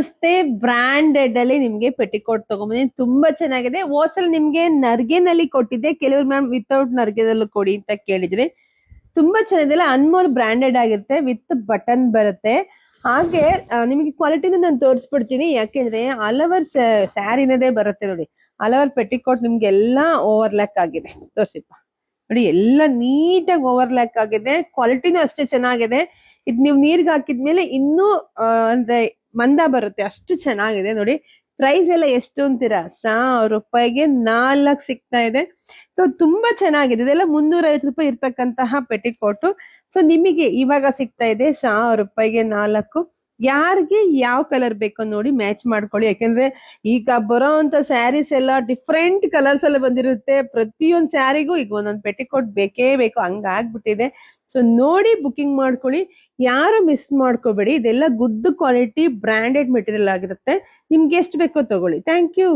ನಮಸ್ತೆ. ಬ್ರಾಂಡೆಡ್ ಅಲ್ಲಿ ನಿಮ್ಗೆ ಪೆಟಿಕೋಟ್ ತಗೊಂಬಂದಿನಿ. ತುಂಬಾ ಚೆನ್ನಾಗಿದೆ. ಹೋದ್ಸಲ ನಿಮ್ಗೆ ನರ್ಗೆನಲ್ಲಿ ಕೊಟ್ಟಿದ್ದೆ, ಕೆಲವ್ರು ಮ್ಯಾಮ್ ವಿತೌಟ್ ನರ್ಗೆದಲ್ಲೂ ಕೊಡಿ ಅಂತ ಕೇಳಿದ್ರಿ. ತುಂಬಾ ಚೆನ್ನಾಗಿದೆ. ಅನ್ಮೋಲ್ ಬ್ರಾಂಡೆಡ್ ಆಗಿರುತ್ತೆ, ವಿತ್ ಬಟನ್ ಬರುತ್ತೆ. ಹಾಗೆ ನಿಮಗೆ ಕ್ವಾಲಿಟಿನ ನಾನು ತೋರಿಸ್ಬಿಡ್ತೀನಿ. ಯಾಕೆಂದ್ರೆ ಹಲವರ್ ಸ್ಯಾರಿನದೇ ಬರುತ್ತೆ ನೋಡಿ. ಹಲವರ್ ಪೆಟಿಕೋಟ್ ನಿಮ್ಗೆಲ್ಲಾ ಓವರ್ಲ್ಯಾಕ್ ಆಗಿದೆ. ತೋರ್ಸಿಪ್ಪ ನೋಡಿ, ಎಲ್ಲ ನೀಟಾಗಿ ಓವರ್ಲ್ಯಾಕ್ ಆಗಿದೆ. ಕ್ವಾಲಿಟಿನೂ ಅಷ್ಟೇ ಚೆನ್ನಾಗಿದೆ. ಇದ್ ನೀವು ನೀರ್ಗೆ ಹಾಕಿದ್ಮೇಲೆ ಇನ್ನೂ ಅಂದ್ರೆ ಮಂದ ಬರುತ್ತೆ, ಅಷ್ಟು ಚೆನ್ನಾಗಿದೆ ನೋಡಿ. ಪ್ರೈಸ್ ಎಲ್ಲ ಎಷ್ಟು ಅಂತೀರಾ? 1000 ರೂಪಾಯಿಗೆ 4 ಸಿಗ್ತಾ ಇದೆ. ಸೊ ತುಂಬಾ ಚೆನ್ನಾಗಿದೆ. ಇದೆಲ್ಲ 350 ರೂಪಾಯಿ ಇರ್ತಕ್ಕಂತಹ ಪೆಟಿಕೋಟು. ಸೊ ನಿಮಗೆ ಇವಾಗ ಸಿಗ್ತಾ ಇದೆ 1000 ರೂಪಾಯಿಗೆ 4. ಯಾರಿಗೆ ಯಾವ ಕಲರ್ ಬೇಕೋ ನೋಡಿ ಮ್ಯಾಚ್ ಮಾಡ್ಕೊಳ್ಳಿ. ಯಾಕೆಂದ್ರೆ ಈಗ ಬರೋ ಅಂತ ಸ್ಯಾರೀಸ್ ಎಲ್ಲ ಡಿಫ್ರೆಂಟ್ ಕಲರ್ಸ್ ಎಲ್ಲ ಬಂದಿರುತ್ತೆ. ಪ್ರತಿಯೊಂದು ಸ್ಯಾರಿಗೂ ಈಗ ಒಂದೊಂದು ಪೆಟಿಕೋಟ್ ಬೇಕೇ ಬೇಕು, ಹಂಗಾಗ್ಬಿಟ್ಟಿದೆ. ಸೊ ನೋಡಿ ಬುಕಿಂಗ್ ಮಾಡ್ಕೊಳ್ಳಿ, ಯಾರು ಮಿಸ್ ಮಾಡ್ಕೋಬೇಡಿ. ಇದೆಲ್ಲ ಗುಡ್ ಕ್ವಾಲಿಟಿ ಬ್ರಾಂಡೆಡ್ ಮೆಟೀರಿಯಲ್ ಆಗಿರುತ್ತೆ. ನಿಮ್ಗೆ ಎಷ್ಟು ಬೇಕೋ ತಗೊಳ್ಳಿ. Thank you.